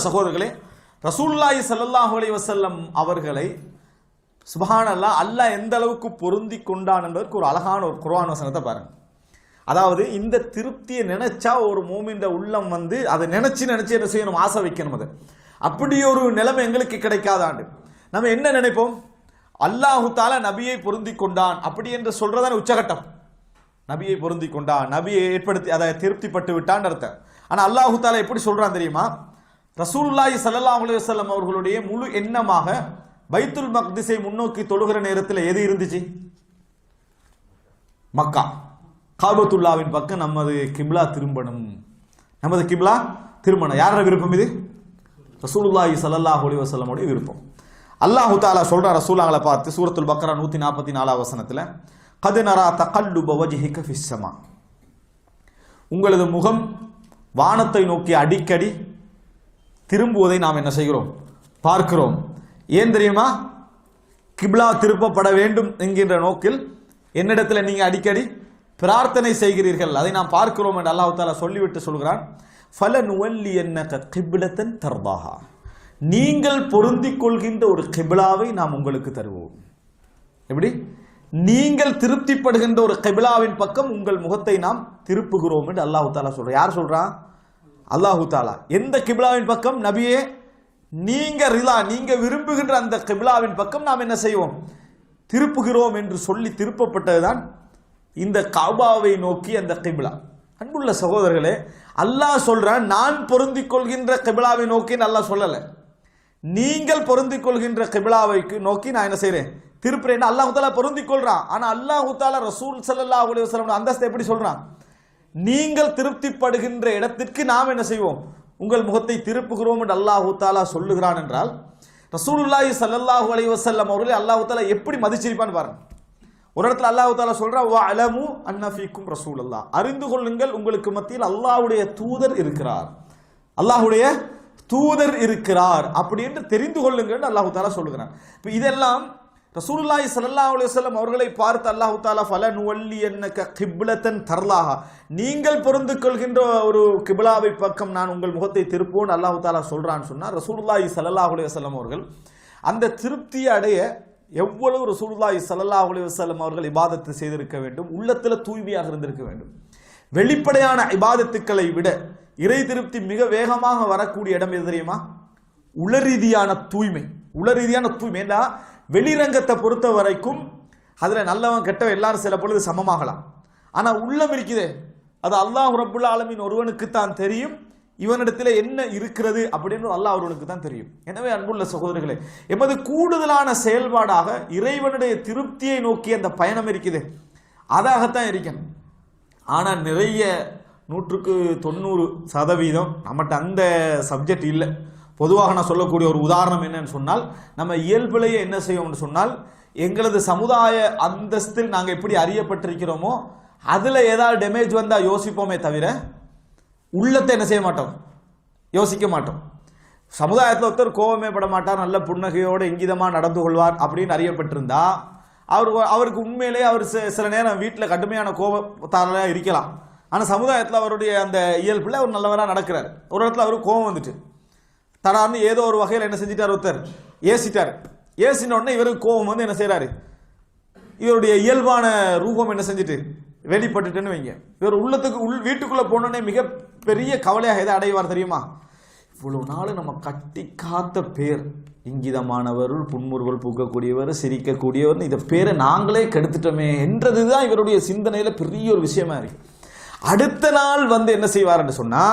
சகோதரர்களே, ரசூலுல்லாஹி ஸல்லல்லாஹு அலைஹி வஸல்லம் அவர்களை சுப்ஹானல்லாஹ் அல்லாஹ் எந்த அளவுக்கு பொருந்தி கொண்டான் என்பதற்கு ஒரு அழகான ஒரு குர்ஆன் வசனத்தை பாருங்க. அதாவது இந்த திருப்தியை நினைச்சா ஒரு மூமின் உள்ளம் வந்து அதை நினைச்சு என்ன செய்யணும், ஆசை வைக்கணும். அது அப்படி ஒரு நிலைமை எங்களுக்கு கிடைக்காதாண்டு நம்ம என்ன நினைப்போம், அல்லாஹு தஆலா நபியை பொருந்தி கொண்டான் அப்படி என்று சொல்றதான உச்சகட்டம். நபியை பொருந்தி கொண்டான், நபியை ஏற்படுத்தி அதை திருப்திப்பட்டு விட்டான் அர்த்தம். ஆனா அல்லாஹு தஆலா எப்படி சொல்றான் தெரியுமா? ரசூலுல்லாஹி ஸல்லல்லாஹு அலைஹி வஸல்லம் அவர்களுடைய முழு எண்ணமாக பைத்துல் மக்திஸை முன்னோக்கி தொழுகிற நேரத்தில் எது இருந்துச்சு? மக்கா காபத்துல்லாவின் பக்கம் நமது கிப்லா திரும்பணும், நமது கிப்லா திரும்பணும். யாரோட விருப்பம் இது? ரசூலுல்லாஹி ஸல்லல்லாஹு அலைஹி வஸல்லம் உடைய விருப்பம். அல்லாஹு தஆலா சொல்ற ரசூலாங்களை பார்த்து சூரத்துல் பக்ரா 144 வசனத்தில் கத் நரா தகல்லுப வஜ்ஹிக ஃபிஸ் ஸமா, உங்களது முகம் வானத்தை நோக்கி அடிக்கடி திரும்புவதை நாம் என்ன செய்கிறோம், பார்க்கிறோம். ஏன் தெரியுமா? கிப்லா திருப்பப்பட வேண்டும் என்கின்ற நோக்கில் என்னிடத்தில் நீங்க அடிக்கடி பிரார்த்தனை செய்கிறீர்கள், அதை நாம் பார்க்கிறோம் என்று அல்லாஹ் தஆலா சொல்லிவிட்டு சொல்கிறான், ஃபலனுவல்லியன்னக கிப்லத்தன் தர்தாஹா, நீங்கள் பொருந்திக் கொள்கின்ற ஒரு கிப்லாவை நாம் உங்களுக்கு தருவோம். எப்படி? நீங்கள் திருப்திப்படுகின்ற ஒரு கிப்லாவின் பக்கம் உங்கள் முகத்தை நாம் திருப்புகிறோம் என்று அல்லாஹ் தஆலா சொல்றான். யார் சொல்றான்? அல்லாஹு தஆலா. எந்த கிப்லாவின் பக்கம்? நபியே, நீங்க விரும்புகின்ற அந்த கிப்லாவின் பக்கம் நாம் என்ன செய்வோம், திருப்புகிறோம் என்று சொல்லி திருப்பப்பட்டதுதான் இந்த கஅபாவை நோக்கி அந்த கிப்லா. அன்புள்ள சகோதரர்களே, அல்லாஹ் சொல்றான் நான் பொருந்திக் கொள்கின்ற கிப்லாவை நோக்கி அல்லாஹ் சொல்லல, நீங்கள் பொருந்திக் கொள்கின்ற கிப்லாவை நோக்கி நான் என்ன செய்றேன், திருப்புறேன். அல்லாஹு தஆலா பொருந்திக் கொள்றான். ஆனா அல்லாஹு தஆலா ரசூல் ஸல்லல்லாஹு அலைஹி வஸல்லம் அந்தஸ்தை எப்படி சொல்றான்? நீங்கள் திருப்திப்படுகின்ற இடத்திற்கு நாம் என்ன செய்வோம், உங்கள் முகத்தை திருப்புகிறோம் என்று அல்லாஹு தஆலா சொல்லுகிறான் என்றால் ரசூலுல்லாஹி ஸல்லல்லாஹு அலைஹி வஸல்லம் அவர்களை அல்லாஹு தஆலா எப்படி மதிச்சிருப்பான்னு பாருங்க. ஒரு இடத்துல அல்லாஹு தஆலா சொல்றான், வ அலமு அன்ன ஃபீக்கும் ரசூலுல்லாஹ், அறிந்து கொள்ளுங்கள் உங்களுக்கு மத்தியில் அல்லாஹ்வுடைய தூதர் இருக்கிறார், அல்லாஹ்வுடைய தூதர் இருக்கிறார் அப்படி என்று தெரிந்து கொள்ளுங்கள் அல்லாஹு தஆலா சொல்லுகிறான். இப்போ இதெல்லாம் ரசூலுல்லாஹி ஸல்லல்லாஹு அலைஹி வஸல்லம் அவர்களை பார்த்து அல்லாஹு தஆலா ஃபலனுவல்லியன்னக கிப்லத்தன் தர்லாஹா, நீங்கள் பொருந்து கொள்கின்ற ஒரு கிப்லாவை பக்கம் நான் உங்கள் முகத்தை திருப்புவோம் அல்லாஹு தஆலா சொல்றான்னு சொன்னா, ரசூலுல்லாஹி ஸல்லல்லாஹு அலைஹி வஸல்லம் அவர்கள் அந்த திருப்தியை அடைய எவ்வளவு ரசூலுல்லாஹி ஸல்லல்லாஹு அலைஹி வஸல்லம் அவர்கள் இபாதத்து செய்திருக்க வேண்டும், உள்ளத்துல தூய்மையாக இருந்திருக்க வேண்டும். வெளிப்படையான இபாதத்துக்களை விட இறை திருப்தி மிக வேகமாக வரக்கூடிய இடம் எது தெரியுமா? உளரீதியான தூய்மை. உளரீதியான தூய்மை வெளிரங்கத்தை பொறுத்த வரைக்கும் அதுல நல்லவன் கெட்டவன் எல்லாரும் சில பொழுது சமமாகலாம். ஆனா உள்ளம் இருக்குதே, அது அல்லாஹ் ரப்புல் ஆலமீன் ஒருவனுக்கு தான் தெரியும், இவனிடத்தில் என்ன இருக்கிறது அப்படின்னு அல்லாஹ் ஒருவனுக்கு தான் தெரியும். எனவே அன்புள்ள சகோதரர்களே, எமது கூடுதலான செயல்பாடாக இறைவனுடைய திருப்தியை நோக்கி அந்த பயணம் இருக்குது, அதாகத்தான் இருக்கணும். ஆனா நிறைய 100% நம்மகிட்ட அந்த சப்ஜெக்ட் இல்லை. பொதுவாக நான் சொல்லக்கூடிய ஒரு உதாரணம் என்னன்னு சொன்னால், நம்ம இயல்பிலேயே என்ன செய்வோம்னு சொன்னால், எங்களது சமுதாய அந்தஸ்தில் நாங்கள் எப்படி அறியப்பட்டிருக்கிறோமோ அதில் ஏதாவது டேமேஜ் வந்தால் யோசிப்போமே தவிர உள்ளத்தை என்ன செய்ய மாட்டோம், யோசிக்க மாட்டோம். சமுதாயத்தில் ஒருத்தர் கோபமே பட மாட்டார், நல்ல புன்னகையோடு இங்கிதமாக நடந்து கொள்வார் அப்படின்னு அறியப்பட்டிருந்தா அவருக்கு உண்மையிலேயே அவர் சில நேரம் வீட்டில் கடுமையான கோபத்தாராக இருக்கலாம். ஆனால் சமுதாயத்தில் அவருடைய அந்த இயல்பில் அவர் நல்லவராக நடக்கிறார். ஒரு இடத்துல அவருக்கு கோபம் வந்துட்டு தடார்னு ஏதோ ஒரு வகையில் என்ன செஞ்சிட்டார், ஒருத்தர் ஏசிட்டார். ஏசின உடனே இவருக்கு கோபம் வந்து என்ன செய்யறாரு, இவருடைய இயல்பான ரூபம் என்ன செஞ்சுட்டு வெளிப்பட்டுட்டுன்னு வைங்க. இவர் வீட்டுக்குள்ள போனோடனே மிகப்பெரிய கவலையாக எதை அடைவார் தெரியுமா? இவ்வளவு நாள் நம்ம கட்டி காத்த பேர், இங்கிதமானவர், புன்முறுவல் பூக்கக்கூடியவர், சிரிக்கக்கூடியவர், இந்த பேரை நாங்களே கெடுத்துட்டோமே என்றதுதான் இவருடைய சிந்தனையில பெரிய ஒரு விஷயமா இருக்கு. அடுத்த நாள் வந்து என்ன செய்வார்ன்னு சொன்னா,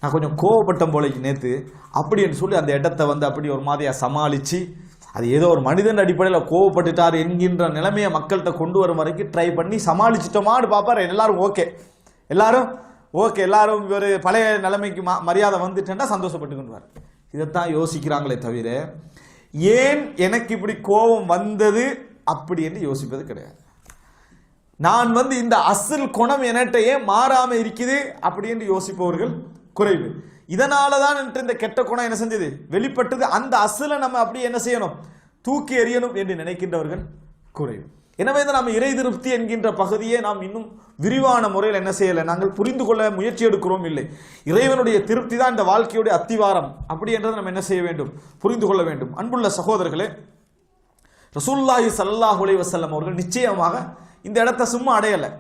நான் கொஞ்சம் கோவப்பட்டம் போலைக்கு நேற்று அப்படி என்று சொல்லி அந்த இடத்தை வந்து அப்படி ஒரு மாதிரியா சமாளித்து, அது ஏதோ ஒரு மனிதன் அடிப்படையில் கோவப்பட்டுட்டார் என்கின்ற நிலைமையை மக்கள்கிட்ட கொண்டு வரும் வரைக்கும் ட்ரை பண்ணி சமாளிச்சிட்டோமான்னு பார்ப்பார். எல்லாரும் ஓகே, எல்லாரும் இவர் பழைய நிலைமைக்கு மரியாதை வந்துட்டேன்னா சந்தோஷப்பட்டு கொண்டுவார். இதைத்தான் யோசிக்கிறாங்களே தவிர ஏன் எனக்கு இப்படி கோபம் வந்தது அப்படி என்று யோசிப்பது கிடையாது. நான் வந்து இந்த அசல் குணம் என்கிட்ட ஏன் மாறாம இருக்குது அப்படி என்று யோசிப்பவர்கள் குறைவு. இதனாலதான் இந்த கெட்ட குணம் என்ன செஞ்சது, வெளிப்பட்டது. அந்த அசலை நம்ம அப்படி என்ன செய்யணும், தூக்கி எறியணும் என்று நினைக்கின்றவர்கள் குறைவு. எனவே தான் நாம் இறை திருப்தி என்கின்ற பகுதியை நாம் இன்னும் விரிவான முறையில் என்ன செய்யலை, நாங்கள் புரிந்து கொள்ள முயற்சி எடுக்கிறோம். இல்லை, இறைவனுடைய திருப்தி தான் இந்த வாழ்க்கையுடைய அத்திவாரம். அப்படி என்றதை நம்ம என்ன செய்ய வேண்டும், புரிந்து கொள்ள வேண்டும். அன்புள்ள சகோதரர்களே, ரசூலுல்லாஹி ஸல்லல்லாஹு அலைஹி வஸல்லம் அவர்கள் நிச்சயமாக இந்த இடத்தை சும்மா அடையலை.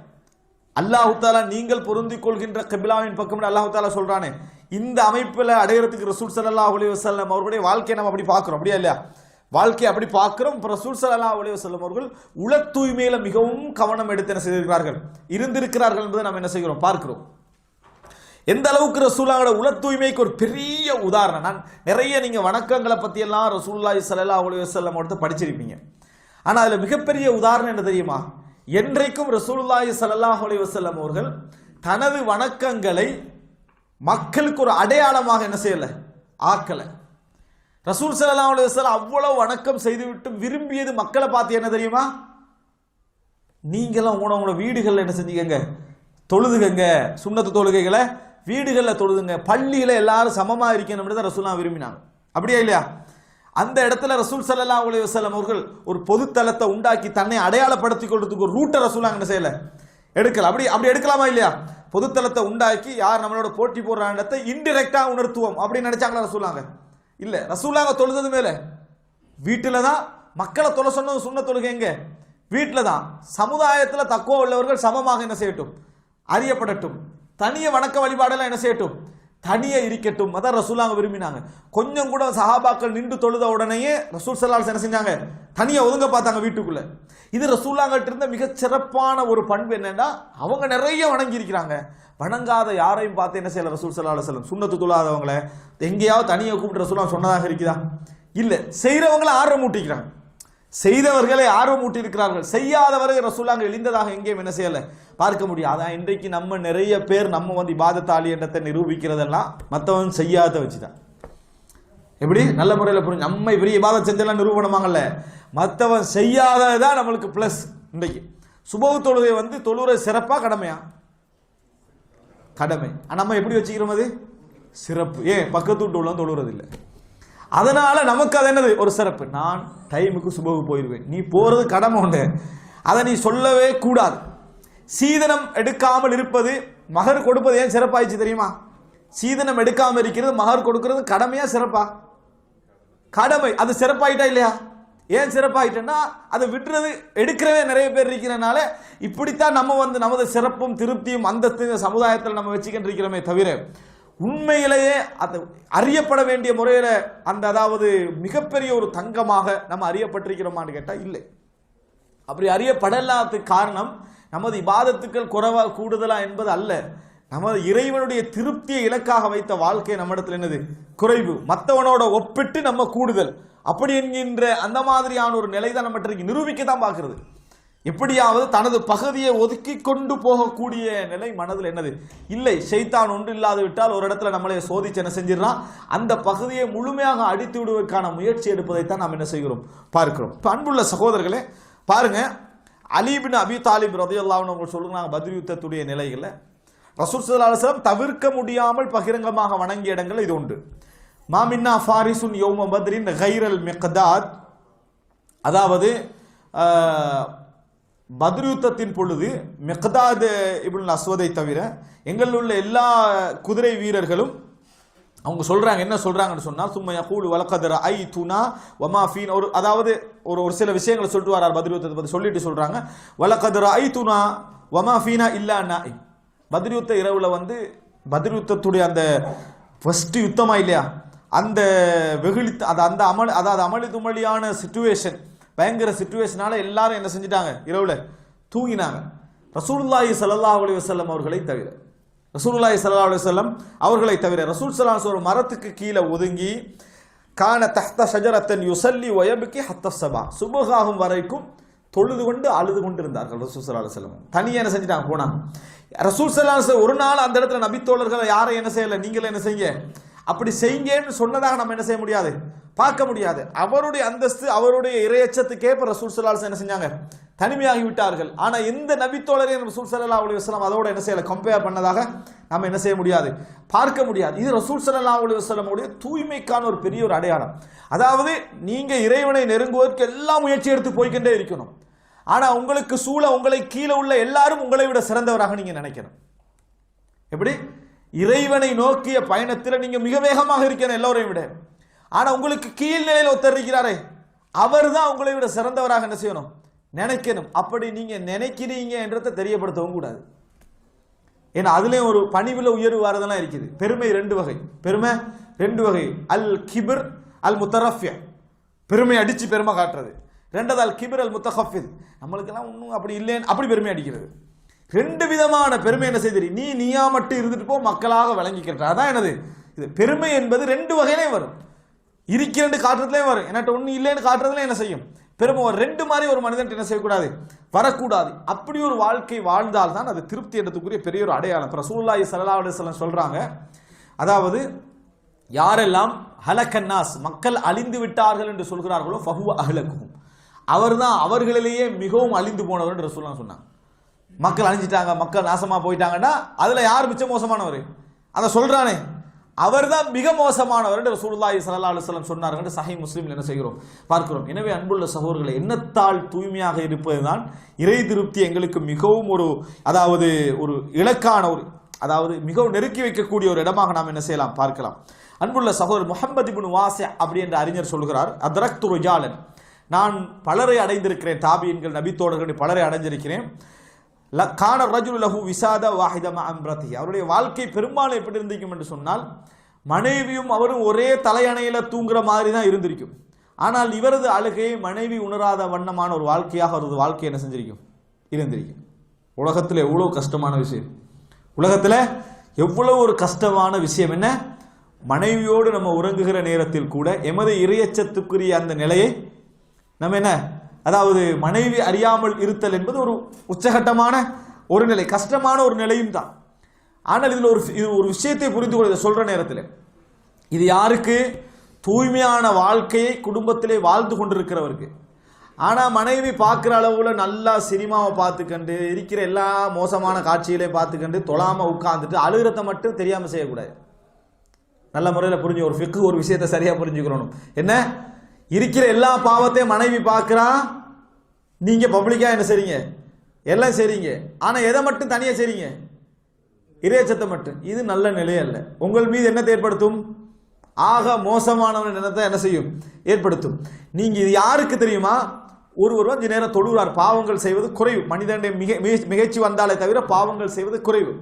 அல்லாஹு தாலா நீங்கள் பொருந்திக் கொள்கின்ற கிப்லாவின் பக்கம் அல்லாஹு தாலா சொல்றானே, இந்த அமைப்பில் அடையிறதுக்கு ரசூல் ஸல்லல்லாஹு அலைஹி வஸல்லம் அவர்களுடைய வாழ்க்கையை நம்ம அப்படி பார்க்கிறோம். அப்படியா இல்லையா? வாழ்க்கையை அப்படி பார்க்கிறோம். ரசூல் ஸல்லல்லாஹு அலைஹி வஸல்லம் அவர்கள் உள தூய்மையில மிகவும் கவனம் எடுத்து என்ன செய்திருக்கிறார்கள், இருந்திருக்கிறார்கள் என்பதை நாம் என்ன செய்கிறோம், பார்க்கிறோம். எந்த அளவுக்கு ரசூலுல்லாஹோட உள தூய்மைக்கு ஒரு பெரிய உதாரணம். நான் நிறைய நீங்க வணக்கங்களை பத்தி எல்லாம் ரசூலுல்லாஹி ஸல்லல்லாஹு அலைஹி வஸல்லம் அவர்கிட்ட படிச்சிருப்பீங்க. ஆனா அதுல மிகப்பெரிய உதாரணம் என்ன தெரியுமா? என்றைக்கும் ரசூலுல்லாஹி ஸல்லல்லாஹு அலைஹி வஸல்லம் அவர்கள் தனது வணக்கங்களை மக்களுக்கு ஒரு அடையாளமாக என்ன செய்யல, ஆக்கல. ரசூல் ஸல்லல்லாஹு அலைஹி வஸல்லம் அவ்வளவு வணக்கம் செய்துவிட்டு விரும்பியது மக்களை பார்த்து என்ன தெரியுமா? நீங்களும் உங்களோட வீடுகளில் என்ன செஞ்சுக்கங்க, தொழுதுகங்க. சுன்னத்து தொழுகைகளை வீடுகளில் தொழுதுங்க. பள்ளியில எல்லாரும் சமமா இருக்கணும் தான் ரசூலுல்லாஹ் விரும்பினாங்க. அப்படியா இல்லையா? அந்த இடத்துல ரசூல் ஸல்லல்லாஹு அலைஹி வஸல்லம் அவர்கள் ஒரு பொதுத்தலத்தை உண்டாக்கி தன்னை அடையாளப்படுத்திக் கொள்றதுக்கு ஒரு ரூட்டை ரசூலுல்லாஹ் என்ன செய்யல, எடுக்கல. அப்படி எடுக்கலாமா இல்லையா? பொதுத்தலத்தை உண்டாக்கி யார் நம்மளோட போட்டி போடுற இடத்தை இன்டிரெக்டா உணர்த்துவோம் அப்படின்னு நினைச்சாங்களா ரசூலுல்லாஹ்? இல்ல. ரசூலுல்லாஹ் தொழுது மேல வீட்டுல தான். மக்களை தொலை சொன்னது சுன்ன தொழுகை எங்க? வீட்டுல தான். சமுதாயத்துல தக்குவா உள்ளவர்கள் சமமாக என்ன செய்யட்டும், அறியப்படட்டும். தனிய வணக்க வழிபாடெல்லாம் என்ன செய்யட்டும், தனியே இருக்கட்டும். அதான் ரசூலுல்லாஹ் விரும்பினாங்க. கொஞ்சம் கூட சஹாபாக்கள் நின்று தொழுத உடனேயே ரசூல் ஸல்லல்லாஹு அலைஹி வஸல்லம் என்ன செஞ்சாங்க, தனியா ஒதுங்க பார்த்தாங்க வீட்டுக்குள்ள. இது ரசூலுல்லாஹ் கிட்ட இருந்த மிகச் சிறப்பான ஒரு பண்பு என்னன்னா, அவங்க நிறைய வணங்கி இருக்கிறாங்க. வணங்காத யாரையும் பார்த்து என்ன செய்யல ரசூல் ஸல்லல்லாஹு அலைஹி வஸல்லம், சுன்னத்து தொழாதவங்கள எங்கேயாவது தனியை கூப்பிட்டு ரசூலுல்லாஹ் சொன்னதாக இருக்குதா? இல்ல. செய்யறவங்களை ஆர்வம் ஊட்டிக்கிறாங்க. செய்தவர்களை ஆர்வம் ஊட்டி இருக்கிறார்கள். செய்யாதவர்கள் ரசூலுல்லாஹ் எழுந்ததாக எங்கேயும் என்ன செய்யல பார்க்க முடியும். அதான் இன்றைக்கு நம்ம நிறைய பேர் நம்ம வந்து இபாதத்தாளி என்றதை நிரூபிக்கிறதெல்லாம் மற்றவன் செய்யாத வச்சுதான். எப்படி நல்ல முறையில் புரிஞ்சு, நம்ம பெரிய இபாதத் செஞ்செல்லாம் நிரூபணமாகல, மற்றவன் செய்யாததான் நம்மளுக்கு பிளஸ். இன்றைக்கு சுபஹ் தொழுகை வந்து தொழுற சிறப்பா கடமையா? கடமை. நம்ம எப்படி வச்சுக்கிறோம், அது சிறப்பு. ஏன் பக்கத்து வீட்டு உள்ள தொழுறது இல்லை. அதனால நமக்கு அது என்னது, ஒரு சிறப்பு. நான் டைமுக்கு சுபஹ் போயிடுவேன். நீ போறது கடமை உண்டு, அதை நீ சொல்லவே கூடாது. சீதனம் எடுக்காமல் இருப்பது, மகர் கொடுப்பது ஏன் சிறப்பாயிச்சு தெரியுமா? சீதனம் எடுக்காமல் இருக்கிறது, மகர் கொடுக்கிறது கடமையா சிறப்பா? கடமை. அது சிறப்பாயிட்டா இல்லையா? ஏன் சிறப்பாயிட்டா, அதை விட்டுறது எடுக்கிறவே நிறைய பேர் இருக்கிறனால இப்படித்தான் நம்ம வந்து நமது சிறப்பும் திருப்தியும் அந்த சமுதாயத்தில் நம்ம வச்சுக்கிட்டு இருக்கிறோமே தவிர, உண்மையிலேயே அது அறியப்பட வேண்டிய முறையில் அந்த அதாவது மிகப்பெரிய ஒரு தங்கமாக நம்ம அறியப்பட்டிருக்கிறோமான்னு கேட்டால் இல்லை. அப்படி அறியப்படலாததுக்கு காரணம் நமது இபாதத்துக்கள் குறைவா கூடுதலா என்பது அல்ல, நமது இறைவனுடைய திருப்தியை இலக்காக வைத்த வாழ்க்கை நம்மிடத்தில் என்னது, குறைவு. மற்றவனோட ஒப்பிட்டு நம்ம கூடுதல் அப்படி என்கின்ற அந்த மாதிரியான ஒரு நிலை தான் நம்ம நிரூபிக்க தான் பார்க்கிறது. எப்படியாவது தனது பகுதியை ஒதுக்கி கொண்டு போகக்கூடிய நிலை மனதில் என்னது இல்லை. ஷைத்தான் ஒன்று இல்லாது விட்டால் ஒரு இடத்துல நம்மளை சோதிச்சு என்ன செஞ்சிடறான், அந்த பகுதியை முழுமையாக அடித்து விடுவதற்கான முயற்சி எடுப்பதைத்தான் நாம் என்ன செய்கிறோம், பார்க்கிறோம். இப்போ அன்புள்ள சகோதரர்களே பாருங்க, அலி பின் அபி தாலிப் ரலியல்லாஹு அன்ஹு அவங்க சொல்றாங்க, பத்ர் யுத்தத்துடைய நிலைகளில் ரசூல் ஸல்லல்லாஹு அலைஹி வஸல்லம் தவிர்க்க முடியாமல் பகிரங்கமாக வணங்கிய இடங்கள் இது உண்டு. மாமின்னா ஃபாரிசுன் யௌம பத்ரின் கைரல் மிக்தாத், அதாவது பத்ர் யுத்தத்தின் பொழுது மிக்தாத் இப்னு அஸ்வதை தவிர எங்களில் உள்ள எல்லா குதிரை வீரர்களும் அவங்க சொல்றாங்க, என்ன சொல்றாங்கன்னு சொன்னா, சும்மா யகூலு வலகத் ரஅய்துனா வமா ஃபீனா, ஒரு அதாவது ஒரு சில விஷயங்களை சொல்லிட்டு வரார் பத்ர் யுத்தத்தை பத்தி சொல்லிட்டு சொல்றாங்க, வலகத் ரஅய்துனா வமா ஃபீனா இல்லா நாயிம். பத்ர் யுத்த இரவுல வந்து பத்ர் யுத்தத்துடைய அந்த ஃபர்ஸ்ட் யுத்தமா இல்லையா, அந்த வெகுளி அந்த அமல் அதாவது அமளி துமளியான சிச்சுவேஷன், பயங்கர சிச்சுவேஷனால எல்லாரும் என்ன செஞ்சிட்டாங்க, இரவுல தூங்கினாங்க. ரசூலுல்லாஹி ஸல்லல்லாஹு அலைஹி வஸல்லம் அவர்களை தவிர, ரசூலுல்லாஹி ஸல்லல்லாஹு அலைஹி வஸல்லம் அவர்களை தவிர ரசூல் ஸல்லல்லாஹு அலைஹி வஸல்லம் மரத்துக்கு கீழே ஒதுங்கி கான தஹ்த ஷஜரத்தன் யுஸல்லி வயப்கி ஹத்த ஸபா, சுபஹாகும் வரைக்கும் தொழுது கொண்டு அழுது கொண்டு இருந்தார்கள் ரசூல் ஸல்லல்லாஹு அலைஹி வஸல்லம். தனியாக என்ன செஞ்சிட்டாங்க, போனாங்க. ரசூல் ஸல்லல்லாஹு அலைஹி வஸல்லம் ஒரு நாள் அந்த இடத்துல நபித்தோழர்களை யாரை என்ன செய்யல, நீங்களே என்ன செய்யுங்க, அப்படி செய்யுங்கன்னு சொன்னதாக நம்ம என்ன செய்ய முடியாது, பார்க்க முடியாது. அவருடைய அந்தஸ்து அவருடைய இறையச்சத்துக்கேற்ப ரசூல் ஸல்லல்லாஹு அலைஹி வஸல்லம் என்ன செஞ்சாங்க, தனிமையாகி விட்டார்கள். ஆனா எந்த நபித்தோழரையும் ரசூல் ஸல்லல்லாஹு அலைஹி வஸல்லம் அதோட என்ன செய்யல, கம்பேர் பண்ணதாக நம்ம என்ன செய்ய முடியாது, பார்க்க முடியாது. இது ரசூல் ஸல்லல்லாஹு அலைஹி வஸல்லம் உடைய தூய்மைக்கான ஒரு பெரிய ஒரு அடையாளம். அதாவது நீங்க இறைவனை நெருங்குவதற்கு எல்லா முயற்சி எடுத்து போய்கிட்டே இருக்கணும். ஆனா உங்களுக்கு சூழ உங்களை கீழே உள்ள எல்லாரும் உங்களை விட சிறந்தவராக நீங்க நினைக்கணும். எப்படி? இறைவனை நோக்கிய பயணத்தில் நீங்க மிக வேகமாக இருக்கணும் எல்லோரையும் விட. ஆனா உங்களுக்கு கீழ் நிலையில் ஒருத்தர் இருக்கிறாரே, அவர் தான் உங்களை விட சிறந்தவராக என்ன செய்யணும்? நினைக்கணும். அப்படி நீங்க நினைக்கிறீங்க என்றதை தெரியப்படுத்தவும் கூடாது. ஏன்னா அதுலயும் ஒரு பணிவுல உயர்வு வரதெல்லாம் இருக்குது. பெருமை ரெண்டு வகை. பெருமை ரெண்டு வகை. அல் கிபிர் அல் முத்தரஃபிய, பெருமை அடிச்சு பெருமை காட்டுறது. ரெண்டாவது அல் கிபிர் அல் முத்தஹஃபித், நம்மளுக்கெல்லாம் ஒன்றும் அப்படி இல்லைன்னு அப்படி பெருமை அடிக்கிறது. ரெண்டு விதமான பெருமை என்ன செய்து, நீயா மட்டும் இருந்துட்டு போ, மக்களாக விளங்கிக்கிற. அதான் என்னது இது பெருமை என்பது ரெண்டு வகையிலே வரும். இருக்கிறேன்னு காட்டுறதுலேயும் வரும், என்கிட்ட ஒன்றும் இல்லைன்னு காட்டுறதுல என்ன செய்யும் பெருமை. ஒரு ரெண்டு மாதிரி ஒரு மனிதன் என்ன செய்யக்கூடாது, வரக்கூடாது. அப்படி ஒரு வாழ்க்கை வாழ்ந்தால் தான் அது திருப்தி என்றதுக்குரிய பெரிய ஒரு அடையாளம். ரசூலுல்லாஹி ஸல்லல்லாஹு அலைஹி வஸல்லம் சொல்றாங்க, அதாவது யாரெல்லாம் ஹலக்கன்னாஸ் மக்கள் அழிந்து விட்டார்கள் என்று சொல்கிறார்களோ ஃபஹுவ அஹ்லகுஹும், அவர்தான் அவர்களிலேயே மிகவும் அழிந்து போனவர் என்று ரசூலுல்லாஹ் சொன்னாங்க. மக்கள் அழிஞ்சிட்டாங்க, மக்கள் நாசமா போயிட்டாங்கன்னா அதுல யார் மிச்ச மோசமானவர்? அதை சொல்றானே அவர் தான் மிக மோசமானவர் என்று ரசூலுல்லாஹி ஸல்லல்லாஹு அலைஹி வஸல்லம் சொன்னார்கள் என்று சஹீஹ் முஸ்லிமில் என்ன செய்கிறோம் பார்க்கிறோம். எனவே அன்புள்ள சகோதரர்களை, எண்ணத்தால் தூய்மையாக இருப்பதுதான் இறை திருப்தி எங்களுக்கு மிகவும் ஒரு அதாவது ஒரு இலக்கான ஒரு அதாவது மிகவும் நெருக்கி வைக்கக்கூடிய ஒரு இடமாக நாம் என்ன செய்யலாம் பார்க்கலாம். அன்புள்ள சகோதரர் முஹம்மது இப்னு வாசி அப்படி என்ற அறிஞர் சொல்கிறார், அத்ரக்து ரிஜாலன், நான் பலரை அடைந்திருக்கிறேன், தாபியன்கள் நபித்தோழர்கள் பலரை அடைஞ்சிருக்கிறேன். கான ரஜுல் லஹு விசாத வாஹித மஅ இம்ரதிஹி, அவருடைய வாழ்க்கை பெரும்பாலும் எப்படி இருந்திருக்கும் என்று சொன்னால் மனைவியும் அவரும் ஒரே தலையணையில தூங்குற மாதிரி தான் இருந்திருக்கும். ஆனால் இவரது அழுகையை மனைவி உணராத வண்ணமான ஒரு வாழ்க்கையாக அவரது வாழ்க்கை என்ன செஞ்சிருக்கும், இருந்திருக்கும். உலகத்தில் எவ்வளவு கஷ்டமான விஷயம், உலகத்தில் எவ்வளவு ஒரு கஷ்டமான விஷயம் என்ன, மனைவியோடு நம்ம உறங்குகிற நேரத்தில் கூட எமது இறையச்சத்துக்குரிய அந்த நிலையை நம்ம என்ன அதாவது மனைவி அறியாமல் இருத்தல் என்பது ஒரு உச்சகட்டமான ஒரு நிலை, கஷ்டமான ஒரு நிலையும் தான். ஆனால் இதில் ஒரு விஷயத்தை புரிந்து கொள்ள சொல்ற நேரத்தில் இது யாருக்கு, தூய்மையான வாழ்க்கையை குடும்பத்திலே வாழ்ந்து கொண்டிருக்கிறவருக்கு. ஆனால் மனைவி பார்க்குற அளவுல நல்லா சினிமாவை பார்த்துக்கண்டு இருக்கிற எல்லா மோசமான காட்சிகளையும் பார்த்துக்கண்டு தொழாமல் உட்கார்ந்துட்டு அழுகிறத மட்டும் தெரியாமல் செய்யக்கூடாது. நல்ல முறையில் புரிஞ்சு ஒரு ஃபிக்கு ஒரு விஷயத்தை சரியாக புரிஞ்சுக்கணும். என்ன, இருக்கிற எல்லா பாவத்தையும் மனைவி பார்க்குறான், நீங்கள் பப்ளிக்காக என்ன செய்றீங்க, எல்லாம் செய்றீங்க. ஆனால் எதை மட்டும் தனியாக செய்றீங்க, இறையச்சத்தை மட்டும். இது நல்ல நிலை அல்ல. உங்கள் மீது என்னத்தை ஏற்படுத்தும், ஆக மோசமானவன் என்னத்தை என்ன செய்யும், ஏற்படுத்தும். நீங்கள் இது யாருக்கு தெரியுமா, ஒருவர் கொஞ்ச நேரம் தொழுகிறார், பாவங்கள் செய்வது குறைவு, மனிதனுடைய மிகழ்ச்சி வந்தாலே தவிர பாவங்கள் செய்வது குறைவு.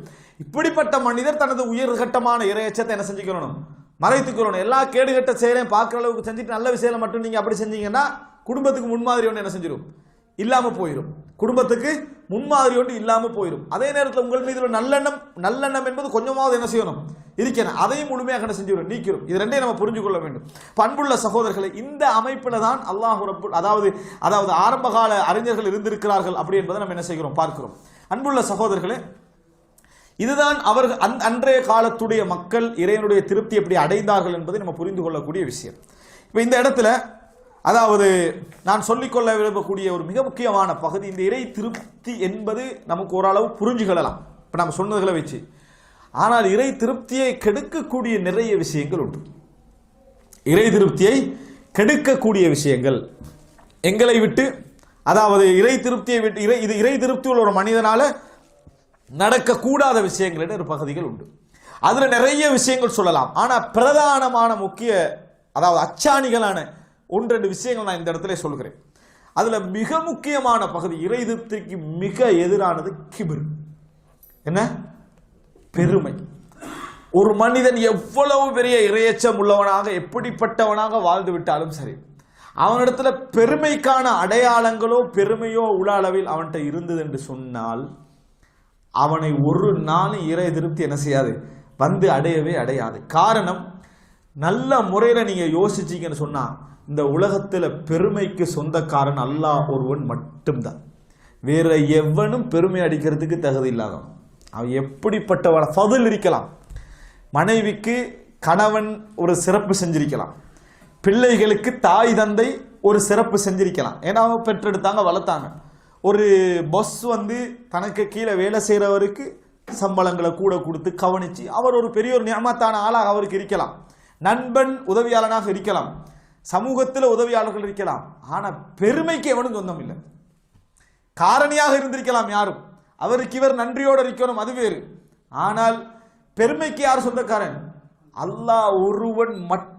இப்படிப்பட்ட மனிதர் தனது உயர்கட்டமான இறையச்சத்தை என்ன செஞ்சுக்கணும், மறைத்துக்கணும். எல்லா கேடுகட்ட செயலையும் பார்க்குற அளவுக்கு செஞ்சுட்டு நல்ல விஷயம் மட்டும் நீங்கள் அப்படி செஞ்சீங்கன்னா குடும்பத்துக்கு முன்மாதிரி ஒன்று என்ன செஞ்சிடும், இல்லாமல் போயிடும். குடும்பத்துக்கு முன்மாதிரி ஒன்று இல்லாமல் போயிடும். அதே நேரத்தில் உங்கள் மீது நல்லெண்ணம் என்பது கொஞ்சமாவது என்ன செய்யணும், இருக்கணும். அதையும் முழுமையாக என்ன செஞ்சுடும், நீக்கிறோம். இது ரெண்டையும் நம்ம புரிஞ்சு கொள்ள வேண்டும். பண்புள்ள சகோதரர்களை, இந்த அமைப்பில் தான் அல்லாஹ் ரப்புல் அதாவது ஆரம்பகால அறிஞர்கள் இருந்திருக்கிறார்கள் அப்படி என்பதை நம்ம என்ன செய்கிறோம் பார்க்கிறோம். அன்புள்ள சகோதரர்களே, இதுதான் அவர்கள் அன்றைய காலத்துடைய மக்கள் இறைவனுடைய திருப்தி எப்படி அடைந்தார்கள் என்பதை நம்ம புரிந்து கொள்ளக்கூடிய விஷயம். இப்போ இந்த இடத்துல அதாவது நான் சொல்லிக்கொள்ள விரும்பக்கூடிய ஒரு மிக முக்கியமான பகுதி, இந்த இறை திருப்தி என்பது நமக்கு ஓரளவு புரிஞ்சுக்கலாம் இப்போ நம்ம சொன்னதுகளை வச்சு. ஆனால் இறை திருப்தியை கெடுக்கக்கூடிய நிறைய விஷயங்கள் உண்டு. இறை திருப்தியை கெடுக்கக்கூடிய விஷயங்கள் எங்களை விட்டு, அதாவது இறை திருப்தியை விட்டு இறை திருப்தி உள்ள ஒரு மனிதனால நடக்கக்கூடாத விஷயங்கள் ஒரு பகுதிகள் உண்டு. அதுல நிறைய விஷயங்கள் சொல்லலாம். ஆனா பிரதானமான முக்கிய அதாவது அச்சாணிகளான ஒன்று ரெண்டு விஷயங்கள் நான் இந்த இடத்துல சொல்கிறேன். அதுல மிக முக்கியமான பகுதி, இறை திருப்திக்கு மிக எதிரானது கிபிர். என்ன, பெருமை. ஒரு மனிதன் எவ்வளவு பெரிய இறையச்சம் உள்ளவனாக எப்படிப்பட்டவனாக வாழ்ந்து விட்டாலும் சரி, அவனிடத்துல பெருமைக்கான அடையாளங்களோ பெருமையோ உள்ள அளவில் அவன்கிட்ட இருந்தது என்று சொன்னால் அவனை ஒரு நாள் இறை திருப்தி என்ன செய்யாது, வந்து அடையவே அடையாது. காரணம், நல்ல முறையில் நீங்க யோசிச்சீங்கன்னு சொன்னா இந்த உலகத்தில் பெருமைக்கு சொந்தக்காரன் அல்லாஹ் ஒருவன் மட்டும்தான். வேற எவனும் பெருமை அடிக்கிறதுக்கு தகுதி இல்லாதவன். அவன் எப்படிப்பட்டவன ஃபதுல் இருக்கலாம். மனைவிக்கு கணவன் ஒரு சிறப்பு செஞ்சிருக்கலாம், பிள்ளைகளுக்கு தாய் தந்தை ஒரு சிறப்பு செஞ்சிருக்கலாம், ஏன்னா அவங்க பெற்றெடுத்தாங்க வளர்த்தாங்க. ஒரு பஸ் வந்து தனக்கு கீழே வேலை செய்கிறவருக்கு சம்பளங்களை கூட கொடுத்து கவனித்து அவர் ஒரு பெரிய ஒரு நியமத்தான ஆளாக அவருக்கு இருக்கலாம். நண்பன் உதவியாளனாக இருக்கலாம், சமூகத்தில் உதவியாளர்கள் இருக்கலாம். ஆனால் பெருமைக்கு எவனும் சொந்தம் இல்லை. காரணியாக இருந்திருக்கலாம் யாரும், அவருக்கு இவர் நன்றியோடு இருக்கணும், அது வேறு. ஆனால் பெருமைக்கு யார் சொந்தக்காரன்? அல்லாஹ் ஒருவன் மட்டும்